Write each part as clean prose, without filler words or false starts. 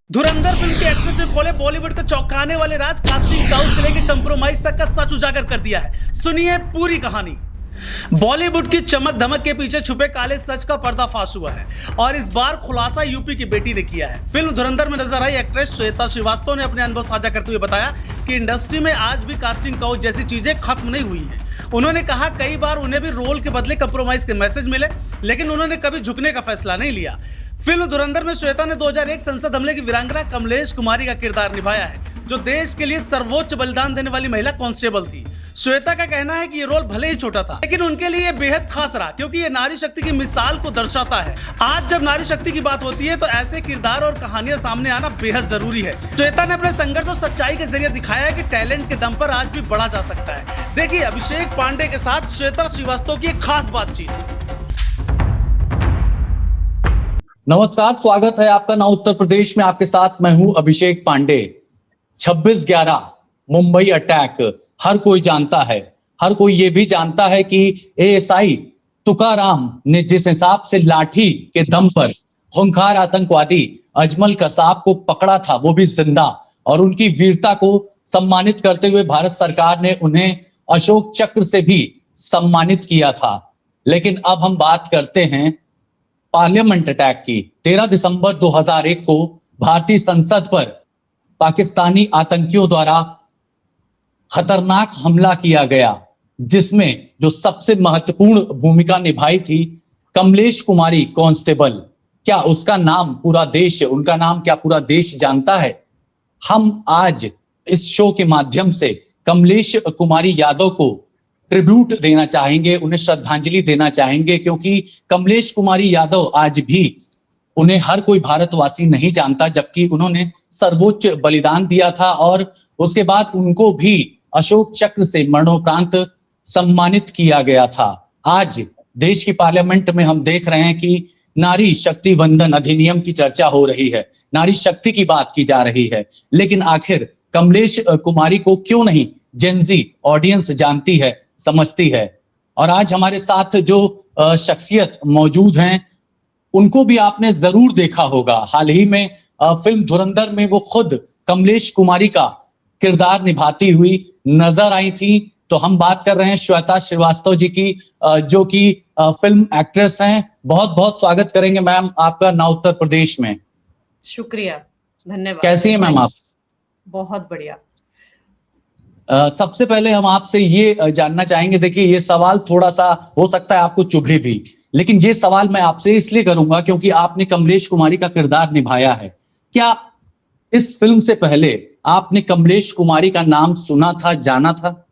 धुरंधर film की actress ने खोले बॉलीवुड के चौंकाने वाले राज। कास्टिंग काउच से लेकर कंप्रोमाइज तक का सच उजागर कर दिया है। सुनिए पूरी कहानी। बॉलीवुड की चमक धमक के पीछे छुपे काले सच का पर्दाफाश हुआ है और इस बार खुलासा यूपी की बेटी ने किया है। फिल्म धुरंधर में नजर आई एक्ट्रेस श्वेता श्रीवास्तव ने अपने अनुभव साझा करते हुए बताया कि इंडस्ट्री में आज भी कास्टिंग काउच जैसी चीजें खत्म नहीं हुई हैं। उन्होंने कहा कई बार उन्हें भी रोल के बदले कंप्रोमाइज के मैसेज मिले, लेकिन उन्होंने कभी झुकने का फैसला नहीं लिया। फिल्म धुरंधर में श्वेता ने 2001 संसद हमले की वीरांगना कमलेश कुमारी का किरदार निभाया है, जो देश के लिए सर्वोच्च बलिदान देने वाली महिला कांस्टेबल थी। श्वेता का कहना है कि ये रोल भले ही छोटा था, लेकिन उनके लिए बेहद खास रहा, क्योंकि ये नारी शक्ति की मिसाल को दर्शाता है। आज जब नारी शक्ति की बात होती है तो ऐसे किरदार और कहानियां सामने आना बेहद जरूरी है। श्वेता ने अपने संघर्ष और सच्चाई के जरिए दिखाया है कि टैलेंट के दम पर आज भी बढ़ा जा सकता है। देखिए अभिषेक पांडे के साथ श्वेता श्रीवास्तव की एक खास बातचीत। नमस्कार, स्वागत है आपका नौ उत्तर प्रदेश में। आपके साथ मैं हूं अभिषेक पांडे। 26/11 मुंबई अटैक हर कोई जानता है। हर कोई ये भी जानता है कि एएसआई तुकाराम ने जिस हिसाब से लाठी के दम पर खूंखार आतंकवादी अजमल कसाब को पकड़ा था, वो भी जिंदा, और उनकी वीरता को सम्मानित करते हुए भारत सरकार ने उन्हें अशोक चक्र से भी सम्मानित किया था। लेकिन अब हम बात करते हैं पार्लियामेंट अटैक की। 13 दिसंबर 2001 को भारतीय संसद पर पाकिस्तानी आतंकियों द्वारा खतरनाक हमला किया गया, जिसमें जो सबसे महत्वपूर्ण भूमिका निभाई थी कमलेश कुमारी कांस्टेबल। क्या उसका नाम पूरा देश, उनका नाम क्या पूरा देश जानता है? हम आज इस शो के माध्यम से कमलेश कुमारी यादव को ट्रिब्यूट देना चाहेंगे, उन्हें श्रद्धांजलि देना चाहेंगे, क्योंकि कमलेश कुमारी यादव आज भी उन्हें हर कोई भारतवासी नहीं जानता, जबकि उन्होंने सर्वोच्च बलिदान दिया था और उसके बाद उनको भी अशोक चक्र से मरणोपरांत सम्मानित किया गया था। आज देश की पार्लियामेंट में हम देख रहे हैं कि नारी शक्ति वंदन अधिनियम की चर्चा हो रही है, नारी शक्ति की बात की जा रही है, लेकिन आखिर कमलेश कुमारी को क्यों नहीं जेनजी ऑडियंस जानती है, समझती है? और आज हमारे साथ जो शख्सियत मौजूद हैं उनको भी आपने जरूर देखा होगा। हाल ही में फिल्म धुरंधर में वो खुद कमलेश कुमारी का किरदार निभाती हुई नजर आई थी। तो हम बात कर रहे हैं श्वेता श्रीवास्तव जी की, जो कि फिल्म एक्ट्रेस हैं। बहुत बहुत स्वागत करेंगे मैम आपका नौ उत्तर प्रदेश में। शुक्रिया, धन्यवाद। कैसी हैं मैम आप? बहुत बढ़िया। सबसे पहले हम आपसे ये जानना चाहेंगे, देखिए ये सवाल थोड़ा सा हो सकता है आपको चुभे भी, लेकिन ये सवाल मैं आपसे इसलिए करूंगा क्योंकि आपने कमलेश कुमारी का किरदार निभाया है। क्या इस फिल्म से पहले आपने कमलेश कुमारी का नाम सुना था, जाना था?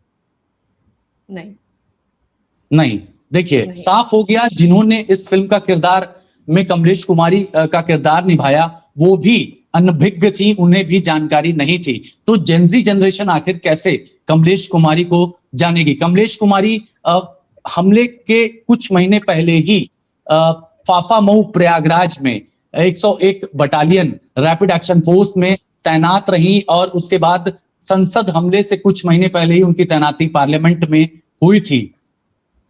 नहीं। देखिए साफ हो गया, जिन्होंने इस फिल्म का किरदार में कमलेश कुमारी का किरदार निभाया वो भी अनभिज्ञ थी, उन्हें भी जानकारी नहीं थी। तो जेनजी जनरेशन आखिर कैसे कमलेश कुमारी को जानेगी? कमलेश कुमारी हमले के कुछ महीने पहले ही फाफा मऊ प्रयागराज में 101 बटालियन रैपिड एक्शन फोर्स में तैनात रही और उसके बाद संसद हमले से कुछ महीने पहले ही उनकी तैनाती पार्लियामेंट में हुई थी।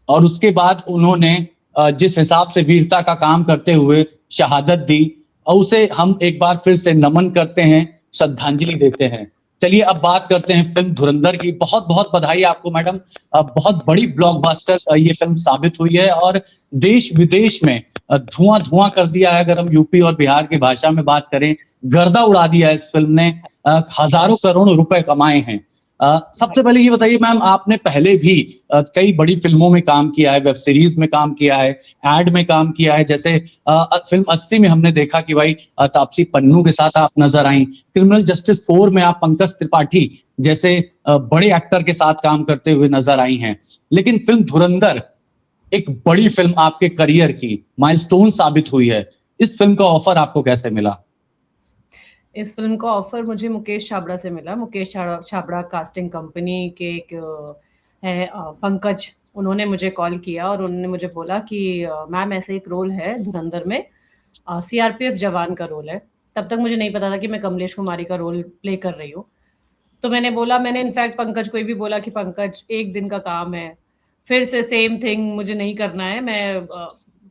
और उसके बाद उन्होंने जिस हिसाब से वीरता का काम करते हुए शहादत दी, और उसे हम एक बार फिर से नमन करते हैं, श्रद्धांजलि देते हैं। चलिए अब बात करते हैं फिल्म धुरंधर की। बहुत बहुत बधाई आपको मैडम, बहुत बड़ी ब्लॉकबस्टर ये फिल्म साबित हुई है और देश विदेश में धुआं धुआं कर दिया है। अगर हम यूपी और बिहार की भाषा में बात करें, गर्दा उड़ा दिया है इस फिल्म ने, हजारों करोड़ रुपए कमाए हैं। सबसे पहले ये बताइए मैम, आपने पहले भी कई बड़ी फिल्मों में काम किया है, वेब सीरीज में काम किया है, एड में काम किया है। जैसे फिल्म 80 में हमने देखा कि भाई तापसी पन्नू के साथ आप नजर आई। क्रिमिनल जस्टिस 4 में आप पंकज त्रिपाठी जैसे बड़े एक्टर के साथ काम करते हुए नजर आई हैं। लेकिन फिल्म धुरंधर एक बड़ी फिल्म आपके करियर की माइलस्टोन साबित हुई है। इस फिल्म का ऑफर आपको कैसे मिला? इस फिल्म का ऑफर मुझे मुकेश छाबड़ा से मिला। मुकेश छाबड़ा कास्टिंग कंपनी के एक है पंकज, उन्होंने मुझे कॉल किया और उन्होंने मुझे बोला कि मैम ऐसे एक रोल है धुरंधर में, सीआरपीएफ जवान का रोल है। तब तक मुझे नहीं पता था कि मैं कमलेश कुमारी का रोल प्ले कर रही हूँ। तो मैंने इनफैक्ट पंकज को भी बोला कि पंकज एक दिन का काम है, फिर से सेम थिंग मुझे नहीं करना है, मैं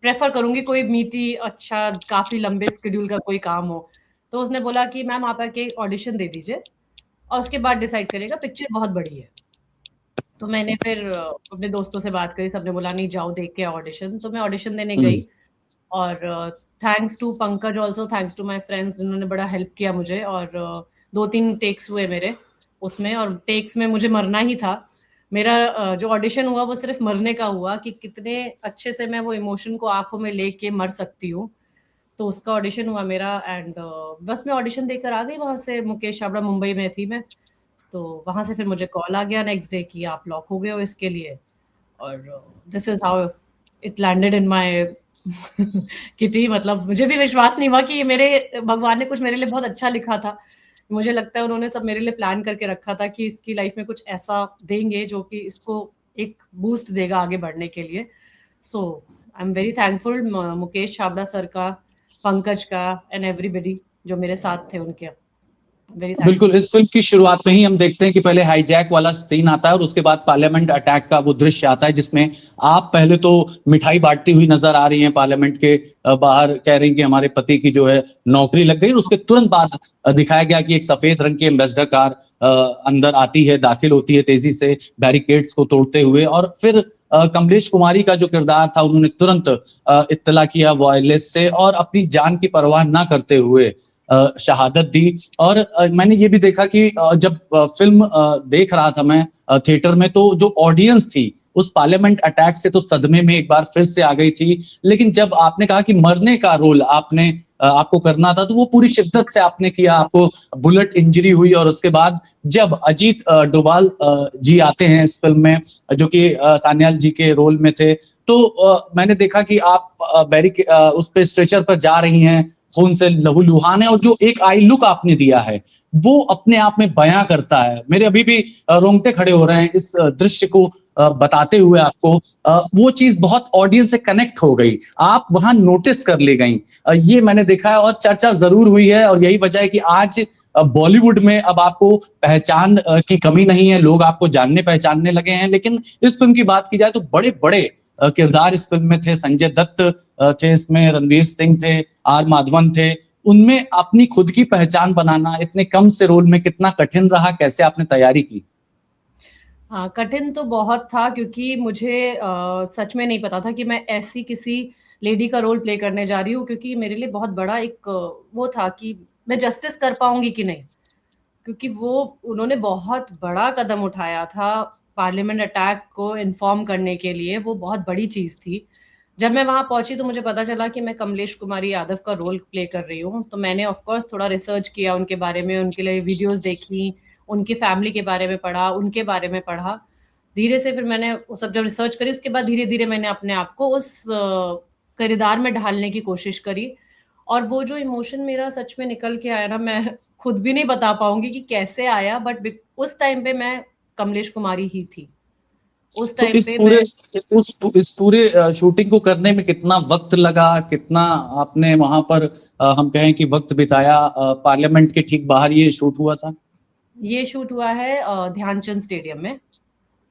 प्रेफर करूंगी कोई मीटी अच्छा काफी लंबे शेड्यूल का कोई काम हो। तो उसने बोला कि मैम आप आके ऑडिशन दे दीजिए और उसके बाद डिसाइड करिएगा, पिक्चर बहुत बड़ी है। तो मैंने फिर अपने दोस्तों से बात करी, सबने बोला नहीं जाओ देख के ऑडिशन, तो मैं ऑडिशन देने हम्म। गई और thanks to Pankaj also, thanks to my friends जिन्होंने बड़ा हेल्प किया मुझे। और 2-3 टेक्स हुए मेरे उसमें, और टेक्स में मुझे मरना ही था। मेरा जो ऑडिशन हुआ वो सिर्फ मरने का हुआ कि कितने अच्छे से मैं वो इमोशन को आंखों में लेके मर सकती हूँ। तो उसका ऑडिशन हुआ मेरा एंड बस मैं ऑडिशन देकर आ गई वहां से। मुकेश छाबड़ा मुंबई में थी मैं, तो वहां से फिर मुझे कॉल आ गया नेक्स्ट डे कि आप लॉक हो गए हो इसके लिए। और this is how it landed in my kitty. मतलब मुझे भी विश्वास नहीं हुआ कि ये मेरे भगवान ने कुछ मेरे लिए बहुत अच्छा लिखा था। मुझे लगता है उन्होंने सब मेरे लिए प्लान करके रखा था कि इसकी लाइफ में कुछ ऐसा देंगे जो कि इसको एक बूस्ट देगा आगे बढ़ने के लिए। So I am very thankful Mukesh Chhabra sir का, पंकज का एंड एवरीबडी जो मेरे साथ थे उनके। वेरी बिल्कुल, थैंकफुल। इस फिल्म की शुरुआत में ही हम देखते हैं कि पहले हाईजैक वाला सीन आता है और उसके बाद पार्लियामेंट अटैक का वो दृश्य आता है, जिसमें आप पहले तो मिठाई बांटती हुई नजर आ रही हैं पार्लियामेंट के बाहर, कह रही हैं कि हमारे पति की जो है नौकरी लग गई। और उसके तुरंत बाद दिखाया गया कि एक सफेद रंग की एम्बेसडर कार अंदर आती है, दाखिल होती है तेजी से बैरिकेड्स को तोड़ते हुए। और फिर कमलेश कुमारी का जो किरदार था, उन्होंने तुरंत इत्तला किया वायरलेस से और अपनी जान की परवाह ना करते हुए शहादत दी। और मैंने ये भी देखा कि जब फिल्म देख रहा था मैं थिएटर में, तो जो ऑडियंस थी उस पार्लियामेंट अटैक से तो सदमे में एक बार फिर से आ गई थी। लेकिन जब आपने कहा कि मरने का रोल आपको करना था, तो वो पूरी शिद्दत से आपने किया। आपको बुलेट इंजरी हुई और उसके बाद जब अजीत डोभाल जी आते हैं इस फिल्म में, जो कि सान्याल जी के रोल में थे, तो मैंने देखा कि आप उस पे स्ट्रेचर पर जा रही हैं, खून से लहूलुहान है, और जो एक आई लुक आपने दिया है वो अपने आप में बयां करता है। मेरे अभी भी रोंगटे खड़े हो रहे हैं इस दृश्य को बताते हुए आपको। वो चीज बहुत ऑडियंस से कनेक्ट हो गई, आप वहां नोटिस कर ले गई। ये मैंने देखा है और चर्चा जरूर हुई है, और यही वजह है कि आज बॉलीवुड में अब आपको पहचान की कमी नहीं है, लोग आपको जानने पहचानने लगे हैं। लेकिन इस फिल्म की बात की जाए तो बड़े बड़े किरदार इस फिल्म में थे। संजय दत्त थे इसमें, रणवीर सिंह थे, आर माधवन थे। उनमें अपनी खुद की पहचान बनाना इतने कम से रोल में कितना कठिन रहा, कैसे आपने तैयारी की? हाँ, कठिन तो बहुत था क्योंकि मुझे सच में नहीं पता था कि मैं ऐसी किसी लेडी का रोल प्ले करने जा रही हूँ, क्योंकि मेरे लिए बहुत बड़ा एक वो था कि मैं जस्टिस कर पाऊंगी कि नहीं, क्योंकि वो उन्होंने बहुत बड़ा कदम उठाया था पार्लियामेंट अटैक को इन्फॉर्म करने के लिए। वो बहुत बड़ी चीज थी। जब मैं वहां पहुंची तो मुझे पता चला कि मैं कमलेश कुमारी यादव का रोल प्ले कर रही हूँ, तो मैंने ऑफ कोर्स थोड़ा रिसर्च किया उनके बारे में, उनके लिए वीडियोस देखी, उनकी फैमिली के बारे में पढ़ा, उनके बारे में पढ़ा। धीरे से फिर मैंने वो सब जब रिसर्च करी, उसके बाद धीरे धीरे मैंने अपने आप को उस किरदार में ढालने की कोशिश करी। और वो जो इमोशन मेरा सच में निकल के आया ना, मैं खुद भी नहीं बता पाऊंगी कि कैसे आया, बट उस टाइम पे मैं कमलेश कुमारी ही थी। उस तो टाइम इस पे पूरे मैं इस पूरे शूटिंग को करने में कितना वक्त लगा, कितना आपने वहां पर हम कहें कि वक्त बिताया? पार्लियामेंट के ठीक बाहर ये शूट हुआ था? ये शूट हुआ है ध्यानचंद स्टेडियम में।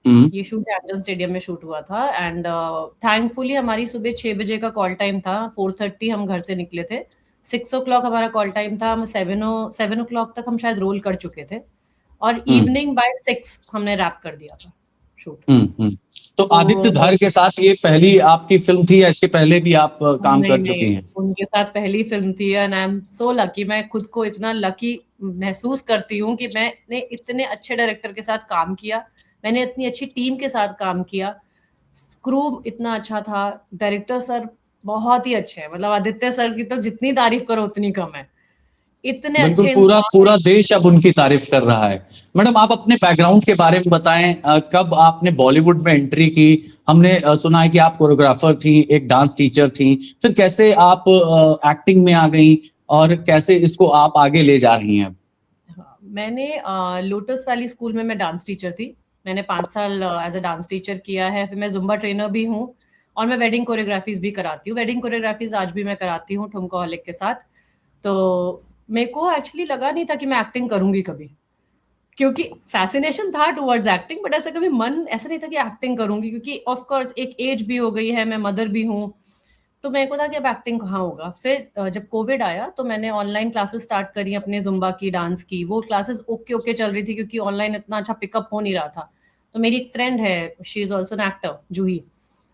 हम्म। ये शूट ध्यानचंद स्टेडियम में शूट हुआ था एंड थैंकफुली हमारी सुबह 6 बजे का कॉल टाइम था। 4:30 हम घर से निकले थे, 6 o'clock हमारा कॉल टाइम था। हम 7 o'clock तक हम शायद रोल कर चुके थे और हम्म। इवनिंग बाय 6 हमने रैप कर दिया था शूट। हम्म। तो आदित्य तो धर के साथ ये पहली आपकी फिल्म थी या इसके पहले भी आप काम नहीं कर नहीं, चुकी हैं? उनके साथ पहली फिल्म थी and I am so lucky. मैं खुद को इतना लकी महसूस करती हूँ कि मैंने इतने अच्छे डायरेक्टर के साथ काम किया, मैंने इतनी अच्छी टीम के साथ काम किया, क्रू इतना अच्छा था, डायरेक्टर सर बहुत ही अच्छे हैं। मतलब आदित्य सर की तो जितनी तारीफ करो उतनी कम है, इतने बिल्कुल, अच्छे पूरा इंसान पूरा हैं। देश अब उनकी तारीफ कर रहा है। मैडम, आप अपने बैकग्राउंड के बारे में बताएं, कब आपने बॉलीवुड में एंट्री की? हमने सुना है कि आप कोरियोग्राफर थी, एक डांस टीचर थी, फिर कैसे आप एक्टिंग में आ गई और कैसे इसको आप आगे ले जा रही हैं? हाँ, मैंने लोटस वैली स्कूल में मैं डांस टीचर थी। मैंने 5 साल एज अ डांस टीचर किया है। फिर मैं जुम्बा ट्रेनर भी हूँ और मैं वेडिंग कोरियोग्राफीज भी कराती हूँ। वेडिंग कोरियोग्राफीज आज भी मैं कराती हूँ ठुमकोहॉलिक के साथ। तो मेरे को एक्चुअली लगा नहीं था कि मैं एक्टिंग करूंगी कभी, क्योंकि फैसिनेशन था टुवर्ड्स एक्टिंग, बट ऐसा कभी मन ऐसा नहीं था कि एक्टिंग करूंगी, क्योंकि ऑफ कोर्स एक एज भी हो गई है, मैं मदर भी हूँ, तो मेरे को था कि अब एक्टिंग कहाँ होगा। फिर जब कोविड आया तो मैंने ऑनलाइन क्लासेस स्टार्ट करी अपने ज़ुम्बा की, डांस की। वो क्लासेस ओके ओके चल रही थी क्योंकि ऑनलाइन इतना अच्छा पिकअप हो नहीं रहा था। तो मेरी एक फ्रेंड है, she is also an actor, Juhi.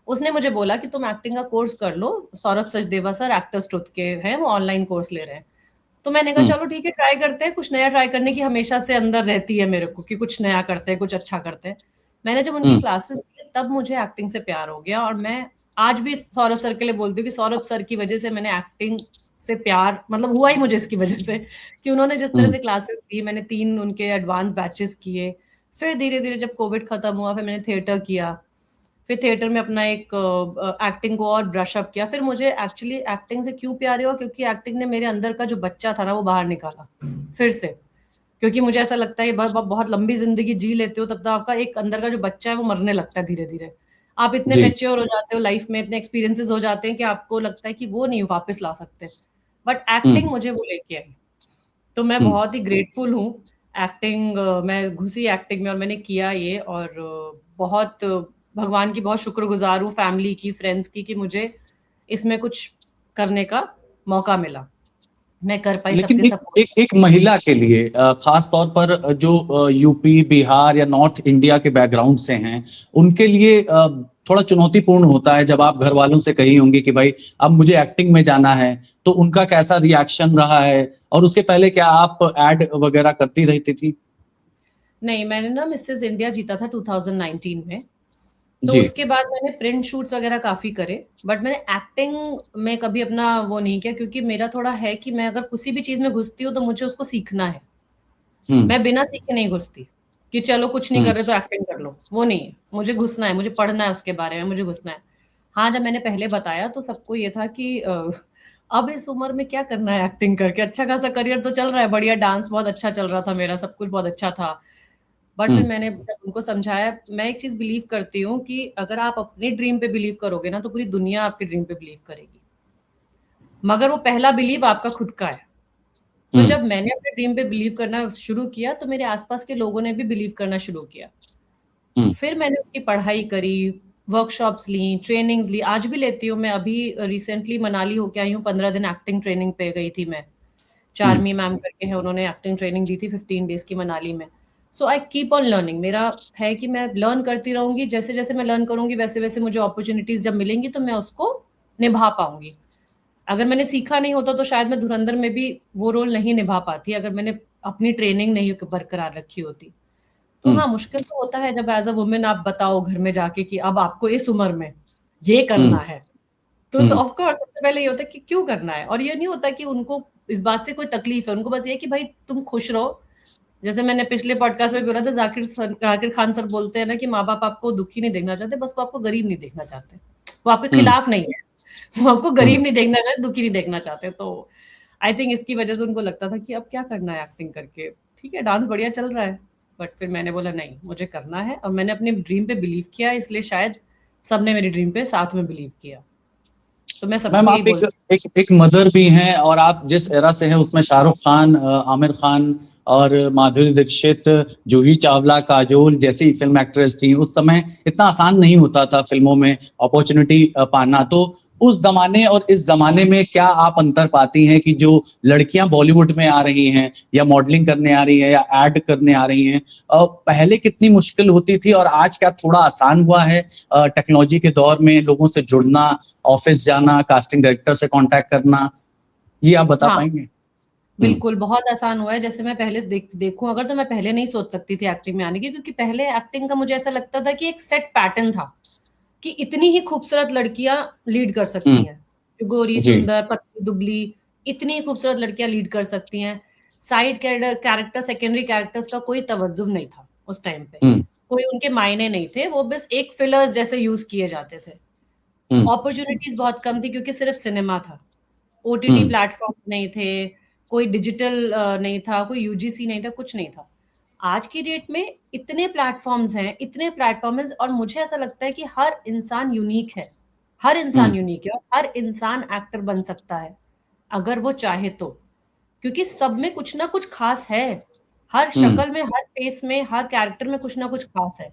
उसने मुझे बोला कि तुम एक्टिंग का कोर्स कर लो, Saurabh Sachdeva sir actors truth के हैं, वो ऑनलाइन कोर्स ले रहे हैं। तो मैंने कहा हम्म। चलो ठीक है, ट्राई करते हैं। कुछ नया ट्राई करने की हमेशा से अंदर रहती है मेरे को कि कुछ नया करते हैं, कुछ अच्छा करते हैं। मैंने जब उनकी हम्म। क्लासेस ली तब मुझे एक्टिंग से प्यार हो गया, और मैं आज भी सौरभ सर के लिए बोलती हूँ कि सौरभ सर की वजह से मैंने एक्टिंग से प्यार, मतलब हुआ ही मुझे इसकी वजह से कि उन्होंने जिस तरह हम्म। से क्लासेस ली, मैंने 3 उनके एडवांस बैचेस किए। फिर धीरे धीरे जब कोविड खत्म हुआ, फिर मैंने थिएटर किया। फिर थिएटर में अपना एक एक्टिंग को और ब्रश अप किया। फिर मुझे एक्चुअली एक्टिंग से क्यों प्यार हुआ, क्योंकि एक्टिंग ने मेरे अंदर का जो बच्चा था ना वो बाहर निकाला फिर से। क्योंकि मुझे ऐसा लगता है बहुत लंबी जिंदगी जी लेते हो तब तक आपका एक अंदर का जो बच्चा है वो मरने लगता है धीरे धीरे। आप इतने जी। मेच्योर हो जाते हो लाइफ में, इतने एक्सपीरियंसेस हो जाते हैं कि आपको लगता है कि वो नहीं वापस ला सकते। बट एक्टिंग हम्म। मुझे वो लेके आई। तो मैं हम्म। बहुत ही ग्रेटफुल हूँ। एक्टिंग, मैं घुसी एक्टिंग में और मैंने किया ये, और बहुत भगवान की बहुत शुक्रगुजार हूँ, फैमिली की, फ्रेंड्स की, कि मुझे इसमें कुछ करने का मौका मिला। मैं कर पाई लेकिन सबके एक सपोर्ट। एक एक महिला के लिए खास तौर पर जो यूपी बिहार या नॉर्थ इंडिया के बैकग्राउंड से हैं, उनके लिए थोड़ा चुनौतीपूर्ण होता है जब आप घर वालों से कही होंगी कि भाई अब मुझे एक्टिंग में जाना है, तो उनका कैसा रिएक्शन रहा है? और उसके पहले क्या आप एड वगैरह करती रहती थी? नहीं, मैंने ना मिसेस इंडिया जीता था 2019 में। तो जी। उसके बाद मैंने प्रिंट शूट्स वगैरह काफ़ी करे, बट मैंने एक्टिंग में कभी अपना वो नहीं किया, क्योंकि मेरा थोड़ा है कि मैं अगर किसी भी चीज़ में घुसती हूँ तो मुझे उसको सीखना है। हम्म। मैं बिना सीखे नहीं घुसती कि चलो कुछ नहीं हम्म। कर रहे तो एक्टिंग कर लो, वो नहीं है। मुझे घुसना है, मुझे पढ़ना है उसके बारे में, मुझे घुसना है। हाँ, जब मैंने पहले बताया तो सबको ये था कि अब इस उम्र में क्या करना है एक्टिंग करके, अच्छा खासा करियर तो चल रहा है, बढ़िया डांस बहुत अच्छा चल रहा था मेरा, सब कुछ बहुत अच्छा था। बट फिर हम्म। मैंने जब उनको समझाया, मैं एक चीज़ बिलीव करती हूँ कि अगर आप अपने ड्रीम पे बिलीव करोगे ना तो पूरी दुनिया आपके ड्रीम पे बिलीव करेगी। मगर वो पहला बिलीव आपका खुद का है। तो हम्म। जब मैंने अपने ड्रीम पे बिलीव करना शुरू किया तो मेरे आसपास के लोगों ने भी बिलीव करना शुरू किया। हम्म। फिर मैंने उसकी पढ़ाई करी, वर्कशॉप्स ली, ट्रेनिंग्स ली, आज भी लेती हूँ। मैं अभी रिसेंटली मनाली होके आई हूँ, 15 दिन एक्टिंग ट्रेनिंग पे गई थी मैं। हम्म। चार्मी मैम करके हैं, उन्होंने एक्टिंग ट्रेनिंग दी थी 15 डेज़ की मनाली में। सो आई कीप ऑन लर्निंग। मेरा है कि मैं लर्न करती रहूँगी, जैसे-जैसे मैं लर्न करूँगी वैसे-वैसे मुझे अपॉर्च्युनिटीज़ जब मिलेंगी तो मैं उसको निभा पाऊँगी। अगर मैंने सीखा नहीं होता तो शायद मैं धुरंधर में भी वो रोल नहीं निभा पाती, अगर मैंने अपनी ट्रेनिंग नहीं बरकरार रखी होती। तो हम्म। हाँ, मुश्किल तो होता है जब एज़ अ वुमन आप बताओ घर में जाके कि अब आपको इस उम्र में ये हम्म। करना है। तो हम्म। ऑफ कोर्स सबसे पहले ये होता है कि क्यों करना है, और ये नहीं होता कि उनको इस बात से कोई तकलीफ है, उनको बस ये है कि भाई तुम खुश रहो। जैसे मैंने पिछले पॉडकास्ट में बोला था, जाकिर खान सर बोलते हैं ना कि माँ-बाप आपको दुखी नहीं देखना चाहते, बस वो आपको गरीब नहीं देखना चाहते। वो आपके हम्म। खिलाफ नहीं है, वो आपको हम्म। गरीब नहीं देखना चाहते, दुखी नहीं देखना चाहते। तो आई थिंक इसकी वजह से उनको लगता था कि अब क्या करना है एक्टिंग करके, ठीक है डांस बढ़िया चल रहा है। बट फिर मैंने बोला नहीं, मुझे करना है, और मैंने अपने ड्रीम पे बिलीव किया, इसलिए शायद सबने मेरी ड्रीम पे साथ में बिलीव किया। तो मैं मैम सबको यही आप एक बोलती एक एक मदर भी हैं, और आप जिस एरा से हैं उसमें शाहरुख खान, आमिर खान और माधुरी दीक्षित, जूही चावला, काजोल जैसी फिल्म एक्ट्रेस थी। उस समय इतना आसान नहीं होता था फिल्मों में अपॉर्चुनिटी पाना। तो उस जमाने और इस जमाने में क्या आप अंतर पाती हैं कि जो लड़कियां बॉलीवुड में आ रही हैं या मॉडलिंग करने आ रही हैं या एड करने आ रही हैं, पहले कितनी मुश्किल होती थी और आज क्या थोड़ा आसान हुआ है टेक्नोलॉजी के दौर में लोगों से जुड़ना, ऑफिस जाना, कास्टिंग डायरेक्टर से कांटेक्ट करना? ये आप बता हाँ, पाएंगे? हम्म। बिल्कुल, बहुत आसान हुआ है। जैसे मैं पहले देखूँ अगर, तो मैं पहले नहीं सोच सकती थी एक्टिंग में आने की, क्योंकि पहले एक्टिंग का मुझे ऐसा लगता था कि एक सेट पैटर्न था, कि इतनी ही खूबसूरत लड़कियाँ लीड कर सकती हम्म। हैं। जो गोरी, जी। सुंदर, पतली, दुबली, इतनी खूबसूरत लड़कियाँ लीड कर सकती हैं। साइड कैरेक्टर, सेकेंडरी कैरेक्टर्स का कोई तवज्जुह नहीं था उस टाइम पे। हम्म। कोई उनके मायने नहीं थे, वो बस एक फिलर्स जैसे यूज़ किए जाते थे। हम्म। अपॉर्च्युनिटीज़ बहुत कम थी क्योंकि सिर्फ सिनेमा था। ओटीटी हम्म। प्लेटफ़ॉर्म्स नहीं थे, कोई डिजिटल नहीं था, कोई यूजीसी नहीं था, कुछ नहीं था। आज की डेट में इतने प्लेटफ़ॉर्म्स हैं, इतने प्लेटफ़ॉर्म हैं, और मुझे ऐसा लगता है कि हर इंसान यूनिक है। हर इंसान हम्म। यूनिक है और हर इंसान एक्टर बन सकता है, अगर वो चाहे तो। क्योंकि सब में कुछ ना कुछ ख़ास है। हर हम्म। शक्ल में, हर फ़ेस में, हर कैरेक्टर में कुछ ना कुछ ख़ास है।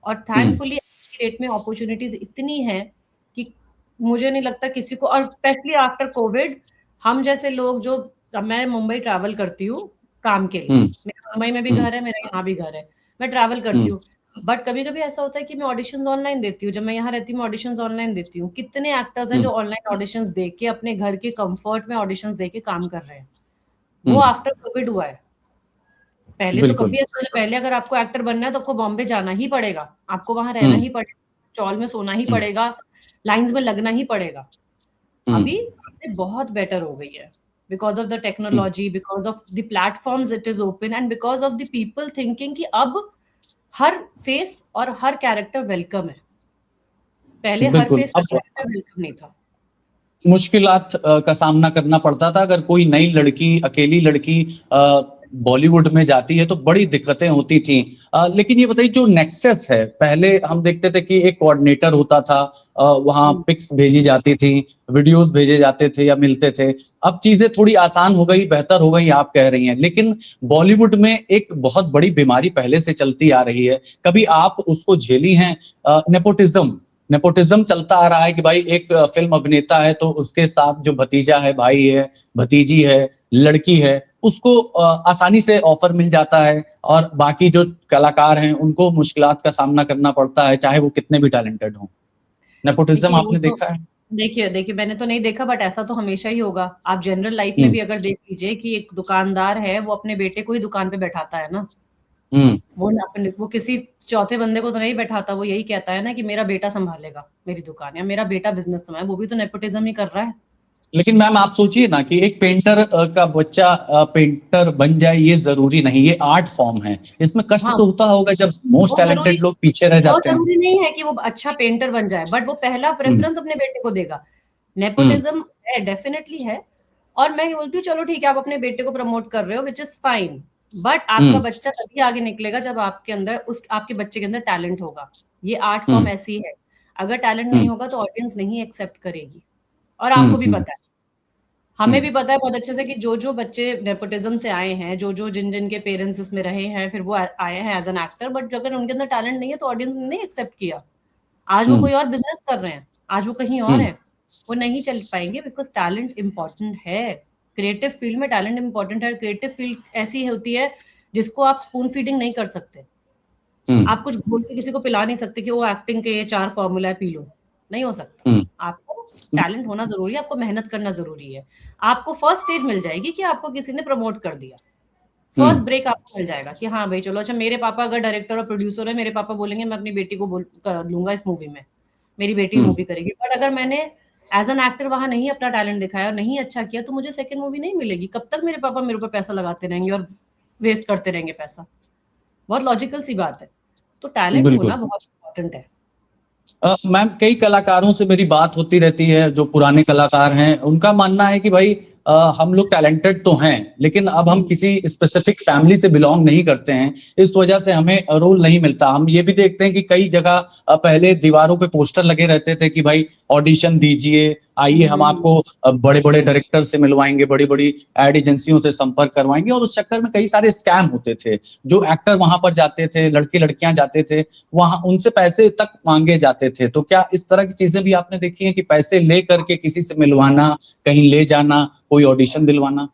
और हम्म। थैंकफुली आज की डेट में अपॉर्च्युनिटीज़ इतनी हैं कि मुझे नहीं लगता किसी को, और स्पेशली आफ्टर कोविड, हम जैसे लोग जो, अब मैं मुंबई ट्रैवल करती हूँ काम के लिए, मेरा मुंबई में भी घर है, मेरा यहाँ भी घर है, मैं ट्रैवल करती हूँ, बट कभी कभी ऐसा होता है कि मैं ऑडिशंस ऑनलाइन देती हूँ, जब मैं यहाँ रहती हूँ ऑडिशंस ऑनलाइन देती हूँ। कितने एक्टर्स हैं जो ऑनलाइन ऑडिशंस दे के अपने घर के कंफर्ट में ऑडिशंस दे के काम कर रहे हैं, वो आफ्टर कोविड हुआ है। पहले तो कभी ऐसा, पहले अगर आपको एक्टर बनना है तो आपको बॉम्बे जाना ही पड़ेगा, आपको वहां रहना ही पड़ेगा, चौल में सोना ही पड़ेगा, लाइंस में लगना ही पड़ेगा। अभी चीजें बहुत बेटर हो गई है because of the technology, because of the platforms it is open, and because of the people thinking कि अब हर फेस और हर कैरेक्टर वेलकम है। पहले हर फेस और कैरेक्टर वेलकम नहीं था, मुश्किलात का सामना करना पड़ता था। अगर कोई नई लड़की, अकेली लड़की बॉलीवुड में जाती है तो बड़ी दिक्कतें होती थी। लेकिन ये बताइए, जो नेक्सस है, पहले हम देखते थे कि एक कोऑर्डिनेटर होता था, वहां पिक्स भेजी जाती थी, वीडियोस भेजे जाते थे या मिलते थे। अब चीजें थोड़ी आसान हो गई, बेहतर हो गई, आप कह रही हैं, लेकिन बॉलीवुड में एक बहुत बड़ी बीमारी पहले से चलती आ रही है। कभी आप उसको झेली हैं? नेपोटिज्म चलता आ रहा है कि भाई एक फिल्म अभिनेता है तो उसके साथ जो भतीजा है, भाई है, भतीजी है, लड़की है, उसको आसानी से ऑफर मिल जाता है, और बाकी जो कलाकार हैं उनको मुश्किलात का सामना करना पड़ता है, चाहे वो कितने भी टैलेंटेड हों। नेपोटिज्म आपने देखा है? देखिए मैंने तो नहीं देखा, बट ऐसा तो हमेशा ही होगा। आप जनरल लाइफ में भी अगर देख लीजिए कि एक दुकानदार है, वो अपने बेटे को ही दुकान पे बैठाता है ना, वो किसी चौथे बंदे को तो नहीं बैठाता, वो यही कहता है ना कि मेरा बेटा संभालेगा मेरी दुकान, या मेरा बेटा बिजनेस संभाले, वो भी तो नेपोटिज्म ही कर रहा है। लेकिन मैम आप सोचिए ना कि एक पेंटर का बच्चा पेंटर बन जाए, ये जरूरी नहीं, ये आर्ट फॉर्म है, इसमें कष्ट तो होता होगा जब मोस्ट टैलेंटेड लोग पीछे रह जाते हैं। जरूरी नहीं है कि वो अच्छा पेंटर बन जाए, बट वो पहला प्रेफरेंस अपने बेटे को देगा। नेपोटिज्म है, डेफिनेटली है, और मैं बोलती हूँ चलो ठीक है, आप अपने बेटे को प्रमोट कर रहे हो, विच इज फाइन, बट आपका बच्चा तभी आगे निकलेगा जब आपके अंदर आपके बच्चे के अंदर टैलेंट होगा। ये आर्ट फॉर्म ऐसी है, अगर टैलेंट नहीं होगा तो ऑडियंस नहीं एक्सेप्ट करेगी। और आपको भी पता है, हमें भी पता है बहुत अच्छे से कि जो बच्चे नेपोटिज्म से आए हैं, जिन के पेरेंट्स उसमें रहे हैं, फिर वो आए हैं एज एन एक्टर, बट अगर उनके अंदर टैलेंट नहीं है तो ऑडियंस ने नहीं एक्सेप्ट किया। आज वो कोई और बिजनेस कर रहे हैं, आज वो कहीं और है, वो नहीं चल पाएंगे, बिकॉज टैलेंट इंपॉर्टेंट है। क्रिएटिव फील्ड में टैलेंट इंपॉर्टेंट है। क्रिएटिव फील्ड ऐसी होती है जिसको आप स्पून फीडिंग नहीं कर सकते। आप कुछ घोल के किसी को पिला नहीं सकते कि वो एक्टिंग के ये 4 फॉर्मूला है, पी लो, नहीं हो सकता। आपको टैलेंट होना जरूरी है, आपको मेहनत करना जरूरी है। आपको फर्स्ट स्टेज मिल जाएगी कि आपको किसी ने प्रमोट कर दिया, फर्स्ट ब्रेक आपको मिल जाएगा कि हाँ भाई चलो, अच्छा मेरे पापा अगर डायरेक्टर और प्रोड्यूसर है, मेरे पापा बोलेंगे मैं अपनी बेटी को लूंगा इस मूवी में, मेरी बेटी मूवी करेगी। बट अगर मैंने एज एन एक्टर वहां नहीं अपना टैलेंट दिखाया और नहीं अच्छा किया, तो मुझे सेकंड मूवी नहीं मिलेगी। कब तक मेरे पापा मेरे ऊपर पैसा लगाते रहेंगे और वेस्ट करते रहेंगे पैसा? बहुत लॉजिकल सी बात है। तो टैलेंट होना बहुत इंपॉर्टेंट है। मैम, कई कलाकारों से मेरी बात होती रहती है, जो पुराने कलाकार हैं, उनका मानना है कि भाई हम लोग टैलेंटेड तो हैं, लेकिन अब हम किसी स्पेसिफिक फैमिली से बिलोंग नहीं करते हैं, इस वजह से हमें रोल नहीं मिलता। हम ये भी देखते हैं कि कई जगह पहले दीवारों पे पोस्टर लगे रहते थे कि भाई ऑडिशन दीजिए, आइए हम आपको बड़े बड़े डायरेक्टर से मिलवाएंगे, बड़ी बड़ी एड एजेंसियों से संपर्क करवाएंगे, और उस चक्कर में कई सारे स्कैम होते थे। जो एक्टर वहां पर जाते थे, लड़के लड़कियां जाते थे वहां, उनसे पैसे तक मांगे जाते थे। तो क्या इस तरह की चीजें भी आपने देखी है कि पैसे ले करके किसी से मिलवाना, कहीं ले जाना, कोई ऑडिशन दिलवाना?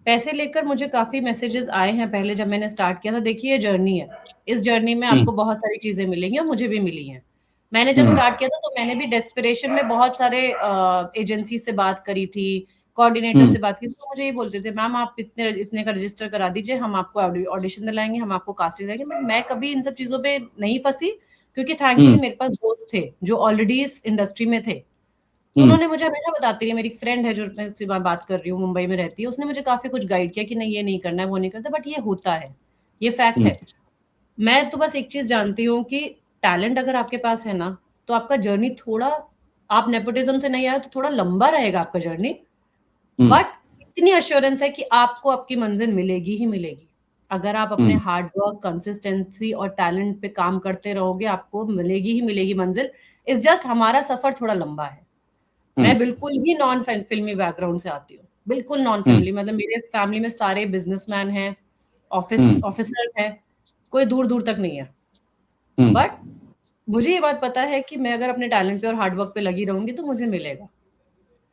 पैसे लेकर मुझे काफी मैसेजेस आए हैं पहले जब मैंने स्टार्ट किया था। देखिए ये जर्नी है, इस जर्नी में आपको बहुत सारी चीजें मिलेंगी, और मुझे भी मिली हैं। मैंने जब स्टार्ट किया था तो मैंने भी डेस्परेशन में बहुत सारे एजेंसी से बात करी थी, कोऑर्डिनेटर से बात की, तो मुझे ये बोलते थे मैम आप इतने का रजिस्टर करा दीजिए, हम आपको ऑडिशन दिलाएंगे, हम आपको कास्टिंग देंगे। बट मैं कभी इन सब चीजों पे नहीं फंसी, क्योंकि थैंकफुली मेरे पास दोस्त थे जो ऑलरेडी इस इंडस्ट्री में थे। तो उन्होंने मुझे हमेशा बताती रही, मेरी फ्रेंड है जो मैं बात कर रही हूँ, मुंबई में रहती है, उसने मुझे काफी कुछ गाइड किया कि नहीं ये नहीं करना है, वो नहीं करता, बट ये होता है, ये फैक्ट है। मैं तो बस एक चीज जानती हूँ कि टैलेंट अगर आपके पास है ना, तो आपका जर्नी थोड़ा, आप नेपोटिज्म से नहीं आए तो थोड़ा लंबा रहेगा आपका जर्नी, बट इतनी अश्योरेंस है कि आपको आपकी मंजिल मिलेगी ही मिलेगी। अगर आप अपने हार्ड वर्क, कंसिस्टेंसी और टैलेंट पे काम करते रहोगे, आपको मिलेगी ही मिलेगी मंजिल। इट्स जस्ट हमारा सफर थोड़ा लंबा है। मैं बिल्कुल ही नॉन फिल्मी बैकग्राउंड से आती हूँ, बिल्कुल नॉन फैमिली, मतलब मेरे फैमिली में सारे बिजनेसमैन हैं, ऑफिसर्स हैं, कोई दूर दूर तक नहीं है। बट मुझे ये बात पता है कि मैं अगर अपने टैलेंट पे और हार्ड वर्क पे लगी रहूंगी तो मुझे मिलेगा,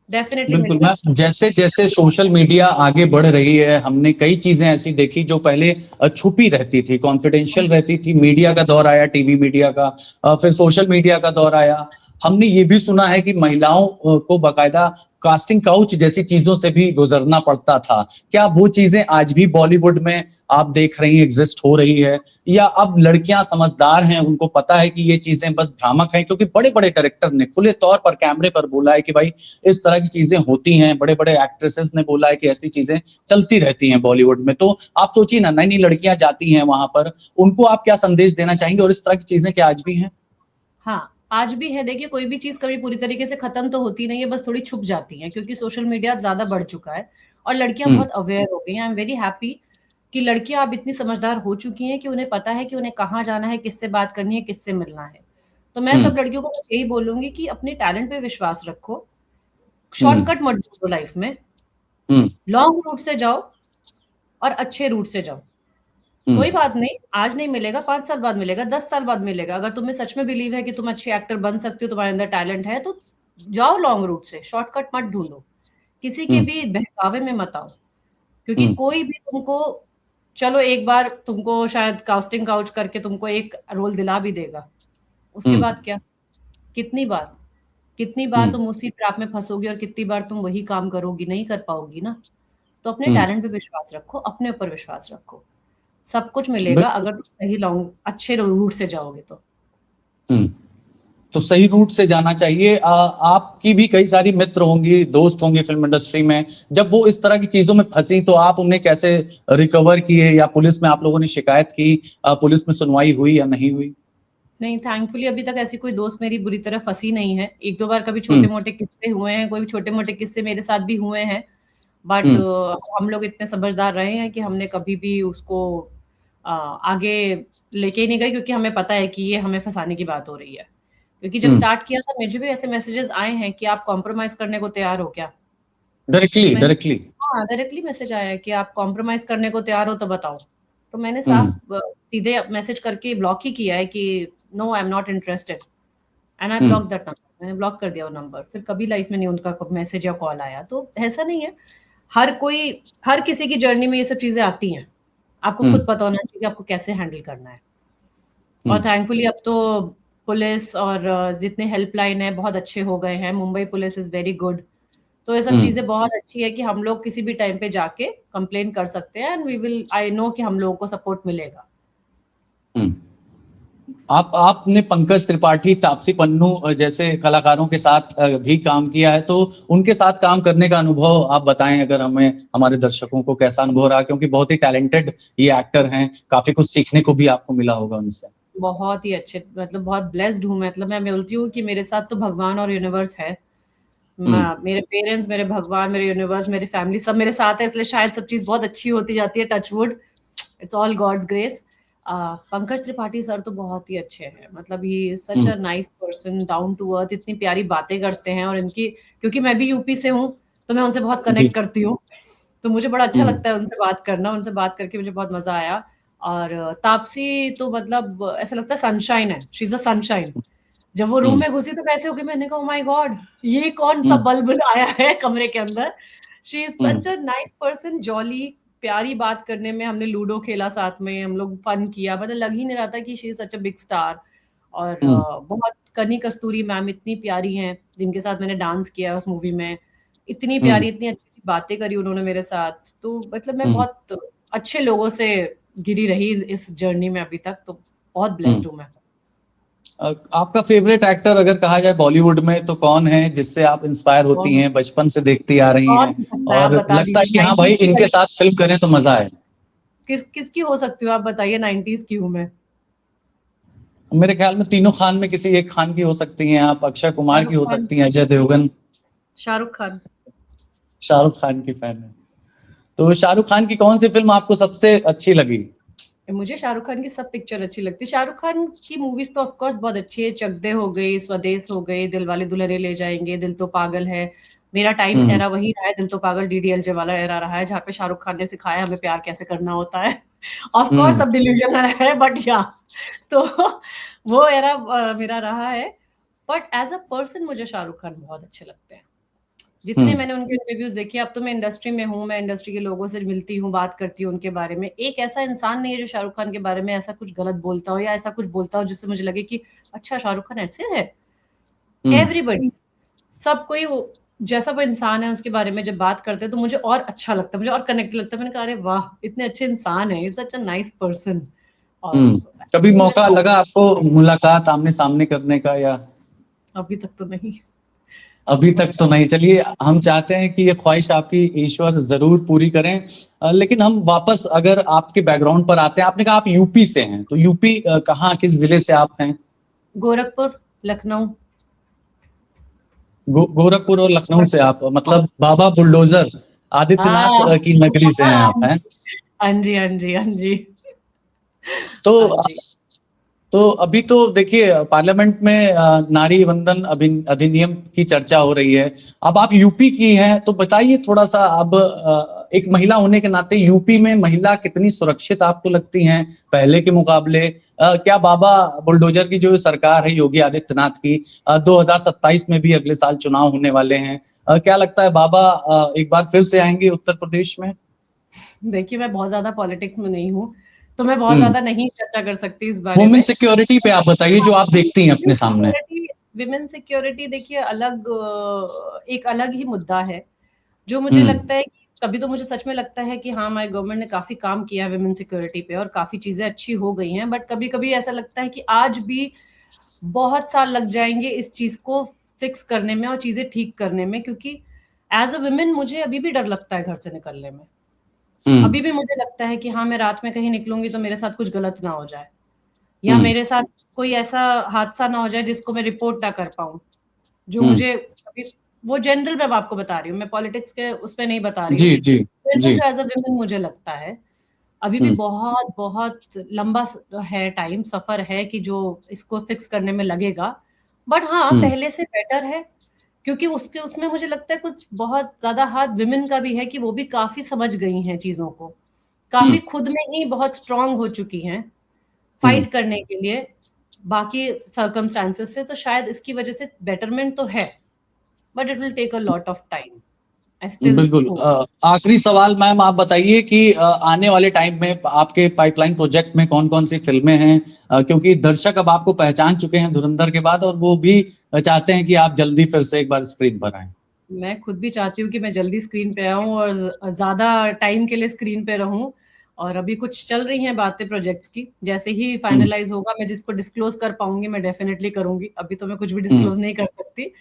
डेफिनेटली बिल्कुल मिलेगा। मैम, जैसे जैसे सोशल मीडिया आगे बढ़ रही है, हमने कई चीजें ऐसी देखी जो पहले छुपी रहती थी, कॉन्फिडेंशियल रहती थी। मीडिया का दौर आया, टीवी मीडिया का, फिर सोशल मीडिया का दौर आया। हमने ये भी सुना है कि महिलाओं को बाकायदा कास्टिंग काउच जैसी चीजों से भी गुजरना पड़ता था। क्या वो चीजें आज भी बॉलीवुड में आप देख रही हैं, एग्जिस्ट हो रही है, या अब लड़कियां समझदार हैं, उनको पता है कि ये चीजें बस भ्रामक हैं? क्योंकि बड़े बड़े डायरेक्टर ने खुले तौर पर कैमरे पर बोला है कि भाई इस तरह की चीजें होती हैं, बड़े बड़े एक्ट्रेसेस ने बोला है कि ऐसी चीजें चलती रहती हैं बॉलीवुड में। तो आप सोचिए ना, नई नई लड़कियां जाती हैं वहां पर, उनको आप क्या संदेश देना चाहेंगे? और इस तरह की चीजें क्या आज भी हैं? हाँ, आज भी है। देखिए, कोई भी चीज कभी पूरी तरीके से खत्म तो होती नहीं है, बस थोड़ी छुप जाती है, क्योंकि सोशल मीडिया अब ज्यादा बढ़ चुका है और लड़कियां हम्म। बहुत अवेयर हो गई हैं। आई एम वेरी हैप्पी कि लड़कियां अब इतनी समझदार हो चुकी हैं कि उन्हें पता है कि उन्हें कहाँ जाना है, किससे बात करनी है, किससे मिलना है। तो मैं हम्म। सब लड़कियों को बस यही बोलूंगी कि अपने टैलेंट पे विश्वास रखो, हम्म। शॉर्टकट मत ढूंढो लाइफ में, हम्म। लॉन्ग रूट से जाओ और अच्छे रूट से जाओ। हम्म। कोई बात नहीं, आज नहीं मिलेगा, 5 साल बाद मिलेगा, 10 साल बाद मिलेगा। अगर तुम्हें सच में बिलीव है कि तुम अच्छे एक्टर बन सकते हो, तुम्हारे अंदर टैलेंट है, तो जाओ लॉन्ग रूट से, शॉर्टकट मत ढूंढो, किसी के हम्म। भी बहकावे में मत आओ। क्योंकि हम्म। कोई भी तुमको, चलो एक बार तुमको शायद कास्टिंग काउच करके तुमको एक रोल दिला भी देगा, उसके हम्म। बाद क्या? कितनी बार, कितनी बार हम्म। तुम उसी ट्रैप में फंसोगी और कितनी बार तुम वही काम करोगी, नहीं कर पाओगी ना। तो अपने हम्म। टैलेंट पे विश्वास रखो, अपने ऊपर विश्वास रखो, सब कुछ मिलेगा बिल्कुल। अगर तुम सही लॉन्ग अच्छे रूट से जाओगे तो। हम्म। तो सही रूट से जाना चाहिए। आपकी भी कई सारी मित्र होंगी, दोस्त होंगे फिल्म इंडस्ट्री में। जब वो इस तरह की चीजों में फंसी तो आप उन्हें कैसे रिकवर किए, या पुलिस में आप लोगों ने शिकायत की? पुलिस में सुनवाई हुई या नहीं हुई? नहीं, थैंकफुली अभी तक ऐसी कोई दोस्त मेरी बुरी तरह फंसी नहीं है। एक दो बार कभी छोटे हम्म। मोटे किस्से हुए हैं, कोई छोटे मोटे किस्से मेरे साथ भी हुए हैं, बट हम्म। हम लोग इतने समझदार रहे हैं कि हमने कभी भी उसको आगे लेके ही नहीं गए, क्योंकि हमें पता है कि ये हमें फंसाने की बात हो रही है। क्योंकि जब हम्म। स्टार्ट किया था, मुझे भी ऐसे मैसेजेस आए हैं कि आप कॉम्प्रोमाइज करने को तैयार हो क्या? तो डायरेक्टली मैंने, डायरेक्टली। हाँ, डायरेक्टली मैसेज आया है कि आप कॉम्प्रोमाइज करने को तैयार हो तो बताओ। तो मैंने साफ हम्म। सीधे मैसेज करके ब्लॉक ही किया है कि no, I am not interested, and I hmm. Block that number. मैंने ब्लॉक कर दिया वो नंबर, फिर कभी लाइफ में नहीं उनका मैसेज या कॉल आया। तो ऐसा नहीं है, हर कोई, हर किसी की जर्नी में ये सब चीजें आती हैं। आपको खुद हम्म। पता होना चाहिए कि आपको कैसे हैंडल करना है। और हम्म। थैंकफुली अब तो पुलिस और जितने हेल्पलाइन है बहुत अच्छे हो गए हैं। Mumbai police is very good. तो ये सब हम्म। चीजें बहुत अच्छी है कि हम लोग किसी भी टाइम पे जाके कंप्लेन कर सकते हैं, and we will, I know कि हम लोगों को सपोर्ट मिलेगा। हम्म। आपने पंकज त्रिपाठी, तापसी पन्नू जैसे कलाकारों के साथ भी काम किया है, तो उनके साथ काम करने का अनुभव आप बताएं, अगर हमें, हमारे दर्शकों को कैसा अनुभव रहा? क्योंकि बहुत ही टैलेंटेड ये एक्टर हैं, काफी कुछ सीखने को भी आपको मिला होगा उनसे। बहुत ही अच्छे, मतलब बहुत ब्लेस्ड हूँ। मतलब मैं बोलती हूँ कि मेरे साथ तो भगवान और यूनिवर्स है। हम्म। मेरे पेरेंट्स, मेरे भगवान, मेरे यूनिवर्स, मेरी फैमिली सब मेरे साथ है, इसलिए शायद सब चीज बहुत अच्छी होती जाती है। Touchwood, it's all God's grace. Pankaj Tripathi sir तो बहुत ही अच्छे हैं। मतलब ही सच hmm. A nice person, down to earth, इतनी प्यारी बातें करते हैं। और इनकी, क्योंकि मैं भी यूपी से हूँ, तो मैं उनसे बहुत जी। कनेक्ट करती हूँ, तो मुझे बड़ा अच्छा हम्म। लगता है उनसे बात करना। उनसे बात करके मुझे बहुत मजा आया। और तापसी तो मतलब ऐसा लगता है सनशाइन है, शी इज अ सनशाइन। जब वो रूम हम्म। में घुसी तो कैसे हो गई, मैंने कहा ओ माय गॉड, ये कौन सा हम्म। बल्ब आया है कमरे के अंदर। She is hmm. Such a nice person, jolly, प्यारी बात करने में। हमने लूडो खेला साथ में, हम लोग फन किया, मतलब लग ही नहीं रहा था कि she is such a big star. और हम्म। बहुत, कनी कस्तूरी मैम इतनी प्यारी हैं, जिनके साथ मैंने डांस किया उस मूवी में। इतनी हम्म। प्यारी, इतनी अच्छी अच्छी बातें करी उन्होंने मेरे साथ। तो मतलब मैं हम्म। बहुत अच्छे लोगों से घिरी रही इस जर्नी में अभी तक, तो बहुत ब्लेस्ड हम्म। हूँ मैं। आपका फेवरेट एक्टर अगर कहा जाए बॉलीवुड में, तो कौन है जिससे आप इंस्पायर होती कौन हैं, बचपन से देखती आ रही कौन हैं, हो सकता है, आप और बता लगता है दीजिए। कि हाँ भाई 90s की इनके लड़की, साथ फिल्म करें तो मजा आए? किसकी हो सकती हो आप बताइए? 90s की हूँ मैं। मेरे ख्याल में तीनों खान में किसी एक खान की हो सकती हैं आप। अक्षय कुमार की शाहरुख हो खान। सकती हैं, अजय देवगन। शाहरुख खान। शाहरुख खान की फैन है, तो शाहरुख खान की कौन सी फिल्म आपको सबसे अच्छी लगी? मुझे शाहरुख खान की सब पिक्चर अच्छी लगती है। शाहरुख खान की मूवीज तो ऑफ कोर्स बहुत अच्छी है। चक दे हो गई, स्वदेश हो गई, दिलवाले दुल्हनिया ले जाएंगे, दिल तो पागल है। मेरा टाइम हम्म। एरा वही रहा है, दिल तो पागल डीडीएलजे वाला एरा रहा है, जहाँ पे शाहरुख खान ने सिखाया हमें प्यार कैसे करना होता है। ऑफ कोर्स हम्म सब डिल्यूजनल है, बट या तो वो एरा मेरा रहा है। बट एज अ पर्सन मुझे शाहरुख खान बहुत अच्छे लगते हैं। जितने हम्म मैंने उनके इंटरव्यूज देखे, अब तो मैं इंडस्ट्री में हूँ, मैं इंडस्ट्री के लोगों से मिलती हूँ, बात करती हूँ उनके बारे में, एक ऐसा इंसान नहीं है जो शाहरुख खान के बारे में ऐसा कुछ गलत बोलता हो या ऐसा कुछ बोलता हो जिससे मुझे लगे कि अच्छा शाहरुख खान ऐसे है। हम्म एवरीबडी, सब कोई जैसा वो इंसान है उसके बारे में जब बात करते हैं तो मुझे और अच्छा लगता है, मुझे और कनेक्ट लगता है। मैंने कहा अरे वाह, इतने अच्छे इंसान है, सच अ नाइस पर्सन। और कभी वो मैं मौका लगा आपको मुलाकात आमने सामने करने का, या अभी तक तो नहीं, अभी तक बस। तो नहीं? चलिए, हम चाहते हैं कि ये ख्वाहिश आपकी ईश्वर जरूर पूरी करें। लेकिन हम वापस अगर आपके बैकग्राउंड पर आते हैं, आपने कहा आप यूपी से हैं, तो यूपी कहाँ, किस जिले से आप हैं? गोरखपुर, लखनऊ। गोरखपुर और लखनऊ से आप, मतलब बाबा बुलडोजर आदित्यनाथ हाँ की नगरी से हैं आप, हैं? हाँ जी, हाँ जी, हाँ जी, तो हाँ जी। तो अभी तो देखिए, पार्लियामेंट में नारी वंदन अधिनियम की चर्चा हो रही है। अब आप यूपी की हैं, तो बताइए थोड़ा सा। अब एक महिला होने के नाते यूपी में महिला कितनी सुरक्षित आपको लगती हैं पहले के मुकाबले? क्या बाबा बुलडोजर की जो सरकार है योगी आदित्यनाथ की, 2027 में भी अगले साल चुनाव होने वाले हैं, क्या लगता है बाबा एक बार फिर से आएंगे उत्तर प्रदेश में? देखिए, मैं बहुत ज्यादा पॉलिटिक्स में नहीं हूँ, तो मैं बहुत हम्म ज्यादा नहीं चर्चा कर सकती इस बारे वुमेन में। सिक्योरिटी पे आप बताइए, जो आप देखती हैं अपने सामने। विमेन सिक्योरिटी देखिए अलग, एक अलग ही मुद्दा है, जो मुझे हम्म लगता है कि कभी तो मुझे सच में लगता है कि हाँ, हमारी गवर्नमेंट ने काफी काम किया है विमेन सिक्योरिटी पे और काफी चीजें अच्छी हो गई हैं, बट कभी कभी ऐसा लगता है कि आज भी बहुत साल लग जाएंगे इस चीज को फिक्स करने में और चीजें ठीक करने में, क्योंकि एज अ वुमेन मुझे अभी भी डर लगता है घर से निकलने में। हम्म अभी भी मुझे लगता है कि हाँ, मैं रात में कहीं निकलूंगी तो मेरे साथ कुछ गलत ना हो जाए, या हम्म मेरे साथ कोई ऐसा हादसा ना हो जाए जिसको मैं रिपोर्ट ना कर पाऊं, जो हम्म मुझे अभी, वो जनरल मैं आपको बता रही हूँ, मैं पॉलिटिक्स के उस पर नहीं बता रही हूँ। जी जी जनरल जी। जो एज अ वुमेन मुझे लगता है अभी भी हम्म बहुत बहुत लंबा है, टाइम सफर है कि जो इसको फिक्स करने में लगेगा। बट हाँ, हम्म पहले से बेटर है, क्योंकि उसके उसमें मुझे लगता है कुछ बहुत ज्यादा हाथ विमेन का भी है कि वो भी काफी समझ गई हैं चीजों को, हम्म काफी खुद में ही बहुत स्ट्रांग हो चुकी हैं हम्म फाइट करने के लिए बाकी सर्कमस्टांसेस से। तो शायद इसकी वजह से बेटरमेंट तो है, but it will take a lot of time. I still बिल्कुल। होप। आखिरी सवाल मैम, आप बताइए कि आने वाले टाइम में आपके पाइपलाइन प्रोजेक्ट में कौन कौन सी फिल्में हैं? क्योंकि दर्शक अब आपको पहचान चुके हैं धुरंधर के बाद, और वो भी चाहते हैं कि आप जल्दी फिर से एक बार स्क्रीन पर आएं। मैं खुद भी चाहती हूँ कि मैं जल्दी स्क्रीन पे आऊँ और ज्यादा टाइम के लिए स्क्रीन पे रहूँ। और अभी कुछ चल रही हैं बातें प्रोजेक्ट्स की, जैसे ही हम्म फाइनलाइज होगा मैं जिसको डिस्क्लोज कर पाऊंगी मैं डेफिनेटली करूंगी। अभी तो मैं कुछ भी हम्म डिस्क्लोज नहीं कर सकती।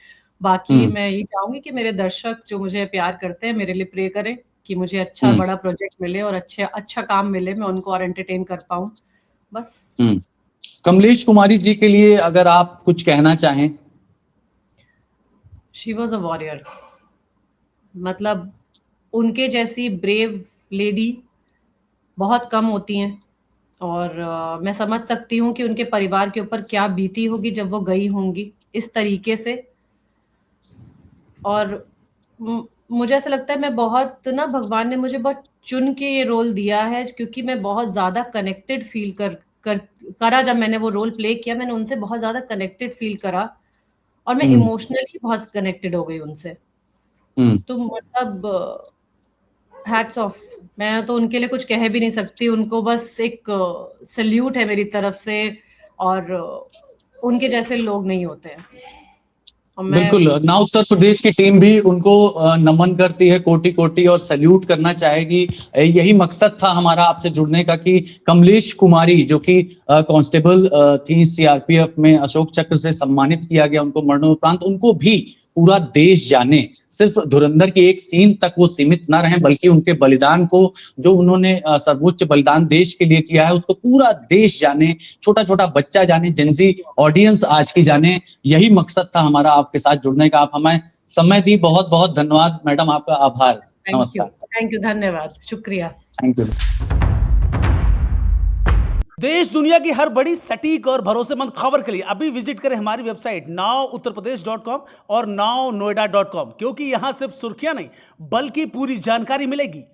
बाकी हम्म मैं यही चाहूंगी कि मेरे दर्शक जो मुझे प्यार करते हैं मेरे लिए प्रे करें कि मुझे अच्छा हम्म बड़ा प्रोजेक्ट मिले और अच्छा काम मिले, मैं उनको और एंटरटेन कर पाऊँ, बस। हम्म कमलेश कुमारी जी के लिए अगर आप कुछ कहना चाहें? शी वॉज अ वॉरियर, मतलब उनके जैसी ब्रेव लेडी बहुत कम होती हैं। और मैं समझ सकती हूँ कि उनके परिवार के ऊपर क्या बीती होगी जब वो गई होंगी इस तरीके से। और मुझे ऐसा लगता है मैं बहुत ना, भगवान ने मुझे बहुत चुन के ये रोल दिया है, क्योंकि मैं बहुत ज्यादा कनेक्टेड फील करा। जब मैंने वो रोल प्ले किया मैंने उनसे बहुत ज्यादा कनेक्टेड फील करा और मैं हम्म इमोशनली बहुत कनेक्टेड हो गई उनसे। हम्म तो मतलब हैट्स ऑफ, मैं तो उनके लिए कुछ कह भी नहीं सकती, उनको बस एक सल्यूट है मेरी तरफ से। और उनके जैसे लोग नहीं होते हैं। और मैं बिल्कुल ना, उत्तर प्रदेश की टीम भी उनको नमन करती है कोटि कोटि, और सैल्यूट करना चाहेगी। यही मकसद था हमारा आपसे जुड़ने का कि कमलेश कुमारी, जो कि कांस्टेबल थी सीआरपीएफ में, अशोक चक्र से सम्मानित किया गया उनको मरणोपरांत, उनको भी पूरा देश जाने। सिर्फ धुरंधर की एक सीन तक वो सीमित ना रहे, बल्कि उनके बलिदान को, जो उन्होंने सर्वोच्च बलिदान देश के लिए किया है, उसको पूरा देश जाने, छोटा छोटा बच्चा जाने, जेंजी ऑडियंस आज की जाने। यही मकसद था हमारा आपके साथ जुड़ने का। आप हमें समय दी, बहुत बहुत धन्यवाद मैडम, आपका आभार। नमस्कार। थैंक यू, धन्यवाद, शुक्रिया। Thank you. देश दुनिया की हर बड़ी सटीक और भरोसेमंद खबर के लिए अभी विजिट करें हमारी वेबसाइट nowuttarpradesh.com और nownoida.com, क्योंकि यहां सिर्फ सुर्खियां नहीं बल्कि पूरी जानकारी मिलेगी।